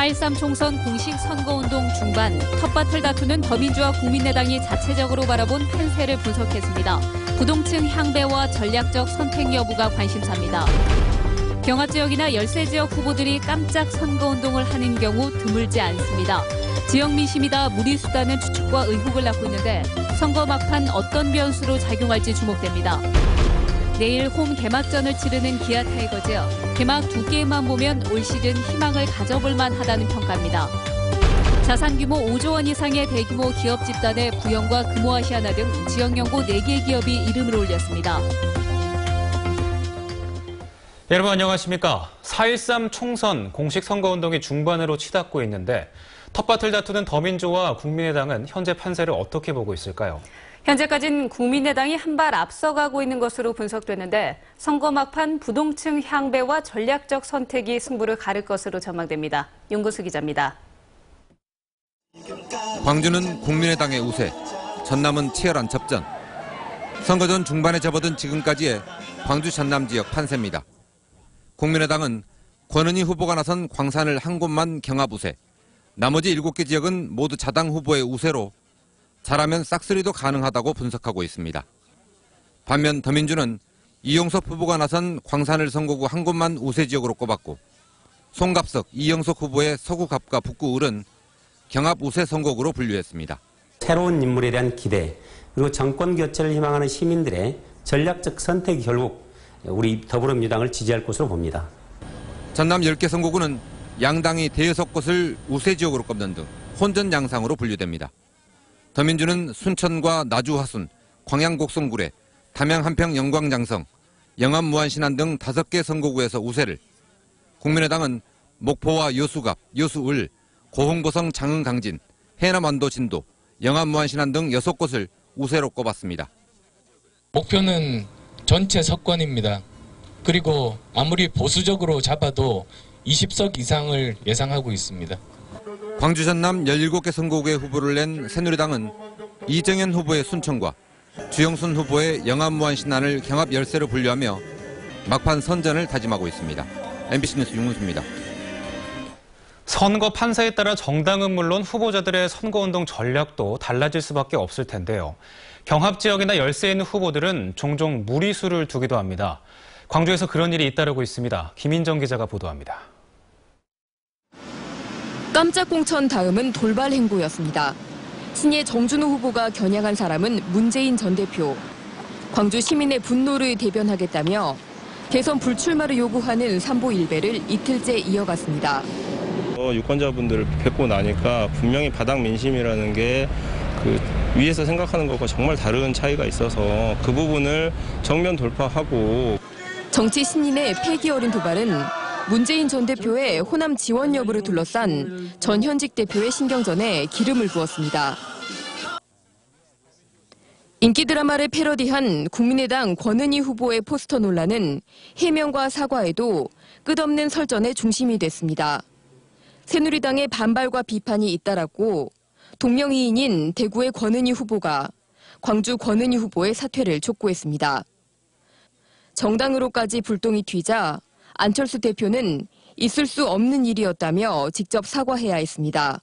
4.13 총선 공식 선거운동 중반, 텃밭을 다투는 더민주와 국민의당이 자체적으로 바라본 판세를 분석했습니다. 부동층 향배와 전략적 선택 여부가 관심사입니다. 경합 지역이나 열세 지역 후보들이 깜짝 선거운동을 하는 경우 드물지 않습니다. 지역 민심이다 무리수다는 추측과 의혹을 낳고 있는데 선거 막판 어떤 변수로 작용할지 주목됩니다. 내일 홈 개막전을 치르는 기아 타이거즈. 개막 2게임만 보면 올 시즌 희망을 가져볼 만하다는 평가입니다. 자산 규모 5조 원 이상의 대규모 기업 집단에 부영과 금호아시아나 등 지역 연고 4개 기업이 이름을 올렸습니다. 여러분 안녕하십니까. 4.13 총선 공식 선거운동이 중반으로 치닫고 있는데 텃밭을 다투는 더민주와 국민의당은 현재 판세를 어떻게 보고 있을까요? 현재까지는 국민의당이 한 발 앞서가고 있는 것으로 분석되는데 선거 막판 부동층 향배와 전략적 선택이 승부를 가를 것으로 전망됩니다. 윤구수 기자입니다. 광주는 국민의당의 우세, 전남은 치열한 접전. 선거전 중반에 접어든 지금까지의 광주 전남 지역 판세입니다. 국민의당은 권은희 후보가 나선 광산을 한 곳만 경합 우세, 나머지 7개 지역은 모두 자당 후보의 우세로 잘하면 싹쓸이도 가능하다고 분석하고 있습니다. 반면 더민주는 이용석 후보가 나선 광산을 선거구 한 곳만 우세 지역으로 꼽았고 송갑석, 이영석 후보의 서구갑과 북구을은 경합 우세 선거구로 분류했습니다. 새로운 인물에 대한 기대, 그리고 정권 교체를 희망하는 시민들의 전략적 선택이 결국 우리 더불어민주당을 지지할 것으로 봅니다. 전남 10개 선거구는 양당이 대여섯 곳을 우세 지역으로 꼽는 등 혼전 양상으로 분류됩니다. 더민주는 순천과 나주 화순, 광양 곡성구례, 담양 한평 영광장성, 영암 무안신안 등 5개 선거구에서 우세를, 국민의당은 목포와 여수갑, 여수을, 고흥보성 장흥 강진, 해남 안도 진도, 영암 무안신안 등 6곳을 우세로 꼽았습니다. 목표는 전체 석권입니다. 그리고 아무리 보수적으로 잡아도 20석 이상을 예상하고 있습니다. 광주 전남 17개 선거구에 후보를 낸 새누리당은 이정현 후보의 순천과 주영순 후보의 영암 무안신안을 경합 열세로 분류하며 막판 선전을 다짐하고 있습니다. MBC 뉴스 윤문수입니다. 선거 판세에 따라 정당은 물론 후보자들의 선거운동 전략도 달라질 수밖에 없을 텐데요. 경합 지역이나 열세에 있는 후보들은 종종 무리수를 두기도 합니다. 광주에서 그런 일이 잇따르고 있습니다. 김인정 기자가 보도합니다. 깜짝 공천 다음은 돌발 행보였습니다. 친의 정준호 후보가 겨냥한 사람은 문재인 전 대표. 광주 시민의 분노를 대변하겠다며 대선 불출마를 요구하는 삼보일배를 이틀째 이어갔습니다. 유권자분들을 뵙고 나니까 분명히 바닥 민심이라는 게 위에서 생각하는 것과 정말 다른 차이가 있어서 그 부분을 정면 돌파하고. 정치 신인의 패기 어린 도발은 문재인 전 대표의 호남 지원 여부를 둘러싼 전 현직 대표의 신경전에 기름을 부었습니다. 인기 드라마를 패러디한 국민의당 권은희 후보의 포스터 논란은 해명과 사과에도 끝없는 설전의 중심이 됐습니다. 새누리당의 반발과 비판이 잇따랐고 동명이인인 대구의 권은희 후보가 광주 권은희 후보의 사퇴를 촉구했습니다. 정당으로까지 불똥이 튀자 안철수 대표는 있을 수 없는 일이었다며 직접 사과해야 했습니다.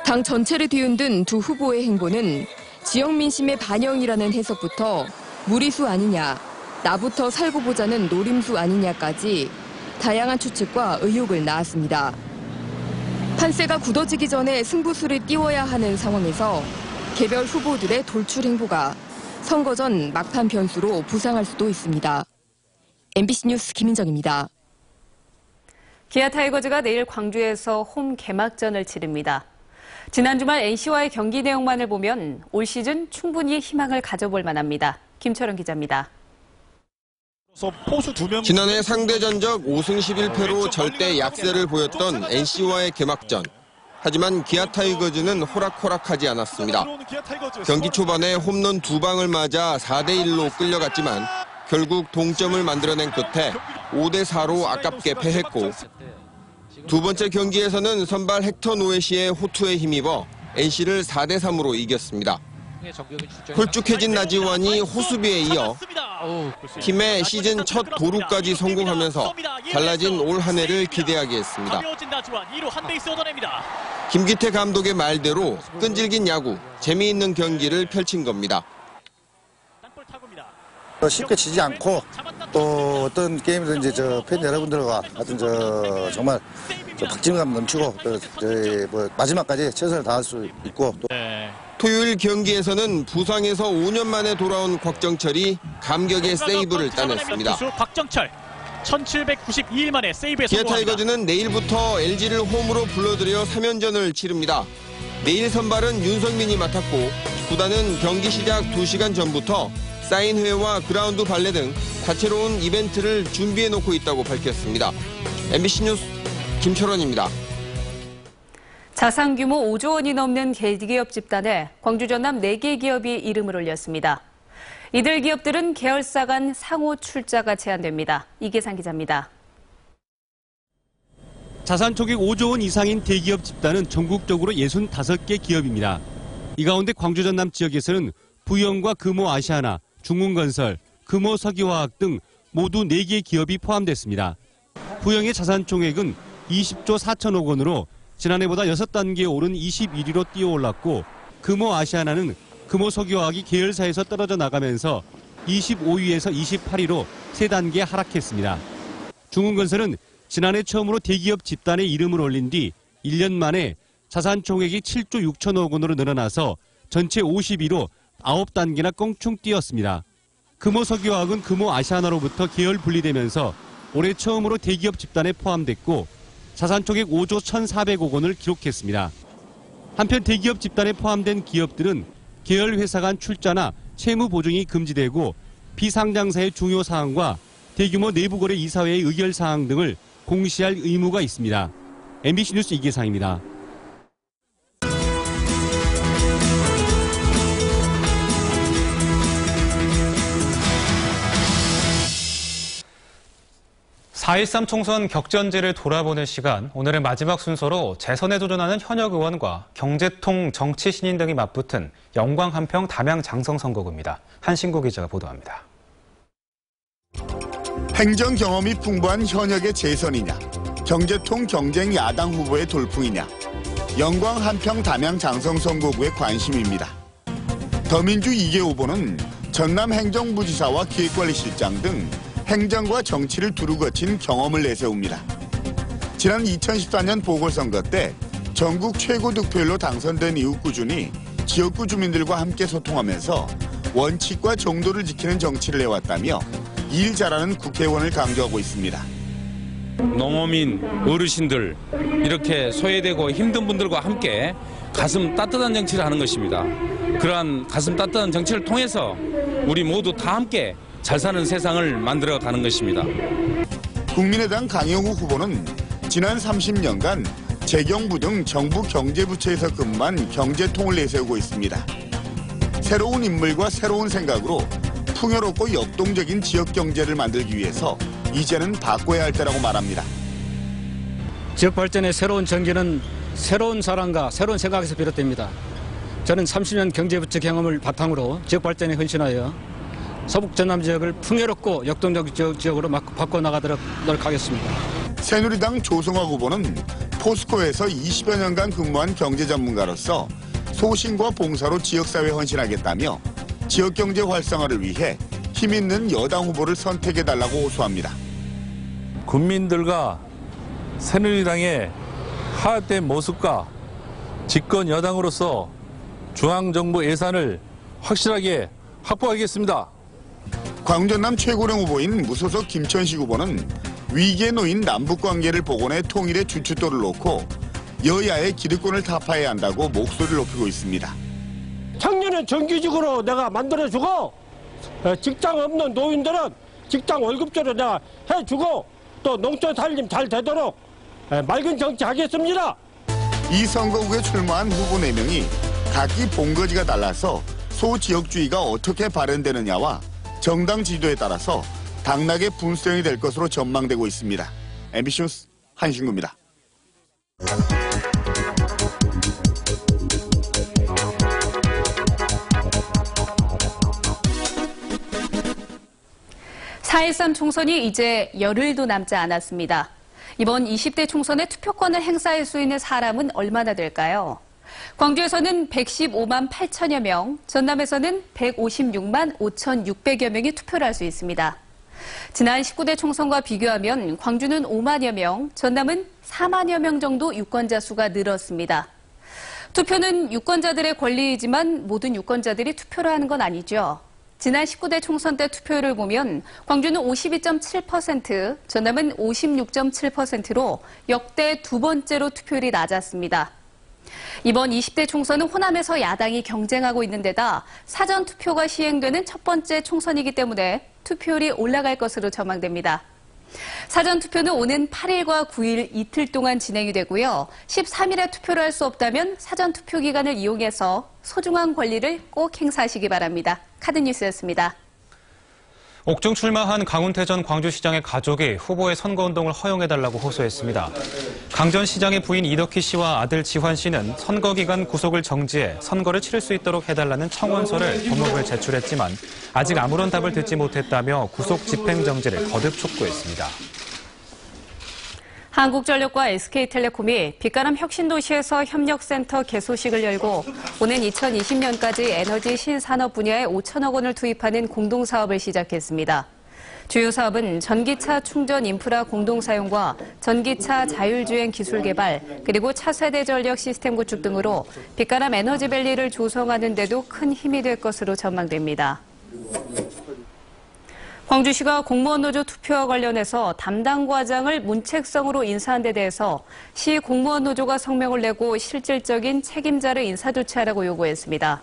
당 전체를 뒤흔든 두 후보의 행보는 지역 민심의 반영이라는 해석부터 무리수 아니냐, 나부터 살고 보자는 노림수 아니냐까지 다양한 추측과 의혹을 낳았습니다. 판세가 굳어지기 전에 승부수를 띄워야 하는 상황에서 개별 후보들의 돌출 행보가 선거 전 막판 변수로 부상할 수도 있습니다. MBC 뉴스 김인정입니다. 기아 타이거즈가 내일 광주에서 홈 개막전을 치릅니다. 지난 주말 NC와의 경기 내용만을 보면 올 시즌 충분히 희망을 가져볼 만합니다. 김철원 기자입니다. 지난해 상대 전적 5승 11패로 절대 약세를 보였던 NC와의 개막전. 하지만 기아 타이거즈는 호락호락하지 않았습니다. 경기 초반에 홈런 2방을 맞아 4대1로 끌려갔지만 결국 동점을 만들어낸 끝에 5대4로 아깝게 패했고 두 번째 경기에서는 선발 헥터 노에시의 호투에 힘입어 NC를 4대3으로 이겼습니다. 홀쭉해진 나지완이 호수비에 이어 팀의 시즌 첫 도루까지 성공하면서 달라진 올 한 해를 기대하게 했습니다. 김기태 감독의 말대로 끈질긴 야구, 재미있는 경기를 펼친 겁니다. 쉽게 지지 않고 또 어떤 게임이든 팬 여러분들과 하여튼 정말 박진감 넘치고 마지막까지 최선을 다할 수 있고 또 토요일 경기에서는 부상에서 5년 만에 돌아온 곽정철이 감격의 세이브를 따냈습니다. 곽정철 1792일 만에 세이브에 기아 성공합니다. 타이거즈는 내일부터 LG를 홈으로 불러들여 3연전을 치릅니다. 내일 선발은 윤석민이 맡았고 구단은 경기 시작 2시간 전부터 사인회와 그라운드 발레 등 다채로운 이벤트를 준비해놓고 있다고 밝혔습니다. MBC 뉴스 김철원입니다. 자산 규모 5조 원이 넘는 대기업 집단에 광주 전남 4개 기업이 이름을 올렸습니다. 이들 기업들은 계열사 간 상호 출자가 제한됩니다. 이계상 기자입니다. 자산 총액 5조 원 이상인 대기업 집단은 전국적으로 65개 기업입니다. 이 가운데 광주 전남 지역에서는 부영과 금호아시아나, 중흥건설, 금호석유화학 등 모두 4개 기업이 포함됐습니다. 부영의 자산 총액은 20조 4천억 원으로 지난해보다 6단계 오른 21위로 뛰어올랐고 금호아시아나는 금호석유화학이 계열사에서 떨어져 나가면서 25위에서 28위로 3단계 하락했습니다. 중흥건설은 지난해 처음으로 대기업 집단에 이름을 올린 뒤 1년 만에 자산 총액이 7조 6천억 원으로 늘어나서 전체 50위로 9단계나 껑충 뛰었습니다. 금호석유화학은 금호아시아나로부터 계열 분리되면서 올해 처음으로 대기업 집단에 포함됐고 자산 총액 5조 1,400억 원을 기록했습니다. 한편 대기업 집단에 포함된 기업들은 계열 회사 간 출자나 채무 보증이 금지되고 비상장사의 중요 사항과 대규모 내부거래 이사회의 의결 사항 등을 공시할 의무가 있습니다. MBC 뉴스 이계상입니다. (4.13) 총선 격전지를 돌아보는 시간, 오늘의 마지막 순서로 재선에 도전하는 현역 의원과 경제통 정치 신인 등이 맞붙은 영광 한평 담양 장성 선거구입니다. 한신구 기자가 보도합니다. 행정 경험이 풍부한 현역의 재선이냐, 경제통 경쟁 야당 후보의 돌풍이냐, 영광 한평 담양 장성 선거구의 관심입니다. 더민주 2개 후보는 전남 행정부지사와 기획관리실장 등 행정과 정치를 두루 거친 경험을 내세웁니다. 지난 2014년 보궐선거 때 전국 최고 득표율로 당선된 이후 꾸준히 지역구 주민들과 함께 소통하면서 원칙과 정도를 지키는 정치를 해왔다며 일 잘하는 국회의원을 강조하고 있습니다. 농어민, 어르신들, 이렇게 소외되고 힘든 분들과 함께 가슴 따뜻한 정치를 하는 것입니다. 그러한 가슴 따뜻한 정치를 통해서 우리 모두 다 함께 잘 사는 세상을 만들어가는 것입니다. 국민의당 강영우 후보는 지난 30년간 재경부 등 정부 경제부처에서 근무한 경제통을 내세우고 있습니다. 새로운 인물과 새로운 생각으로 풍요롭고 역동적인 지역 경제를 만들기 위해서 이제는 바꿔야 할 때라고 말합니다. 지역 발전의 새로운 전개는 새로운 사람과 새로운 생각에서 비롯됩니다. 저는 30년 경제부처 경험을 바탕으로 지역 발전에 헌신하여 서북 전남 지역을 풍요롭고 역동적 지역으로 바꿔나가도록 노력하겠습니다. 새누리당 조성화 후보는 포스코에서 20여 년간 근무한 경제 전문가로서 소신과 봉사로 지역사회에 헌신하겠다며 지역경제 활성화를 위해 힘있는 여당 후보를 선택해달라고 호소합니다. 국민들과 새누리당의 하악된 모습과 집권 여당으로서 중앙정부 예산을 확실하게 확보하겠습니다. 광전남 최고령 후보인 무소속 김천식 후보는 위기에 놓인 남북관계를 복원해 통일의 주춧돌을 놓고 여야의 기득권을 타파해야 한다고 목소리를 높이고 있습니다. 작년에 정기직으로 내가 만들어주고 직장 없는 노인들은 직장 월급제로 내가 해주고 또 농촌 살림 잘 되도록 맑은 정치 하겠습니다. 이 선거구에 출마한 후보 4명이 각기 본거지가 달라서 소지역주의가 어떻게 발현되느냐와 정당 지도에 따라서 당락의 분수령이 될 것으로 전망되고 있습니다. MBC 뉴스 한신구입니다. 4.13 총선이 이제 열흘도 남지 않았습니다. 이번 20대 총선에 투표권을 행사할 수 있는 사람은 얼마나 될까요? 광주에서는 115만 8천여 명, 전남에서는 156만 5,600여 명이 투표를 할 수 있습니다. 지난 19대 총선과 비교하면 광주는 5만여 명, 전남은 4만여 명 정도 유권자 수가 늘었습니다. 투표는 유권자들의 권리이지만 모든 유권자들이 투표를 하는 건 아니죠. 지난 19대 총선 때 투표율을 보면 광주는 52.7%, 전남은 56.7%로 역대 두 번째로 투표율이 낮았습니다. 이번 20대 총선은 호남에서 야당이 경쟁하고 있는 데다 사전투표가 시행되는 첫 번째 총선이기 때문에 투표율이 올라갈 것으로 전망됩니다. 사전투표는 오는 8일과 9일 이틀 동안 진행이 되고요. 13일에 투표를 할 수 없다면 사전투표 기간을 이용해서 소중한 권리를 꼭 행사하시기 바랍니다. 카드뉴스였습니다. 옥중 출마한 강훈태 전 광주시장의 가족이 후보의 선거운동을 허용해달라고 호소했습니다. 강 전 시장의 부인 이덕희 씨와 아들 지환 씨는 선거 기간 구속을 정지해 선거를 치를 수 있도록 해달라는 청원서를 법무부에 제출했지만 아직 아무런 답을 듣지 못했다며 구속 집행 정지를 거듭 촉구했습니다. 한국전력과 SK텔레콤이 빛가람 혁신도시에서 협력센터 개소식을 열고 오는 2020년까지 에너지 신산업 분야에 5천억 원을 투입하는 공동사업을 시작했습니다. 주요 사업은 전기차 충전 인프라 공동사용과 전기차 자율주행 기술 개발, 그리고 차세대 전력 시스템 구축 등으로 빛가람 에너지밸리를 조성하는 데도 큰 힘이 될 것으로 전망됩니다. 광주시가 공무원 노조 투표와 관련해서 담당 과장을 문책성으로 인사한 데 대해서 시 공무원 노조가 성명을 내고 실질적인 책임자를 인사 조치하라고 요구했습니다.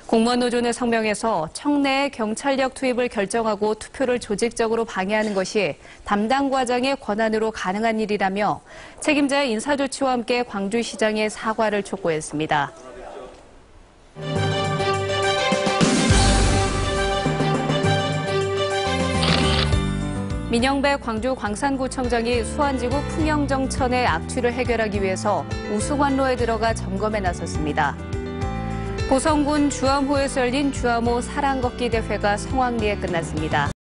공무원 노조는 성명에서 청내에 경찰력 투입을 결정하고 투표를 조직적으로 방해하는 것이 담당 과장의 권한으로 가능한 일이라며 책임자의 인사 조치와 함께 광주시장의 사과를 촉구했습니다. 민영배 광주 광산구청장이 수안지구 풍영정천의 악취를 해결하기 위해서 우수관로에 들어가 점검에 나섰습니다. 보성군 주암호에서 열린 주암호 사랑걷기 대회가 성황리에 끝났습니다.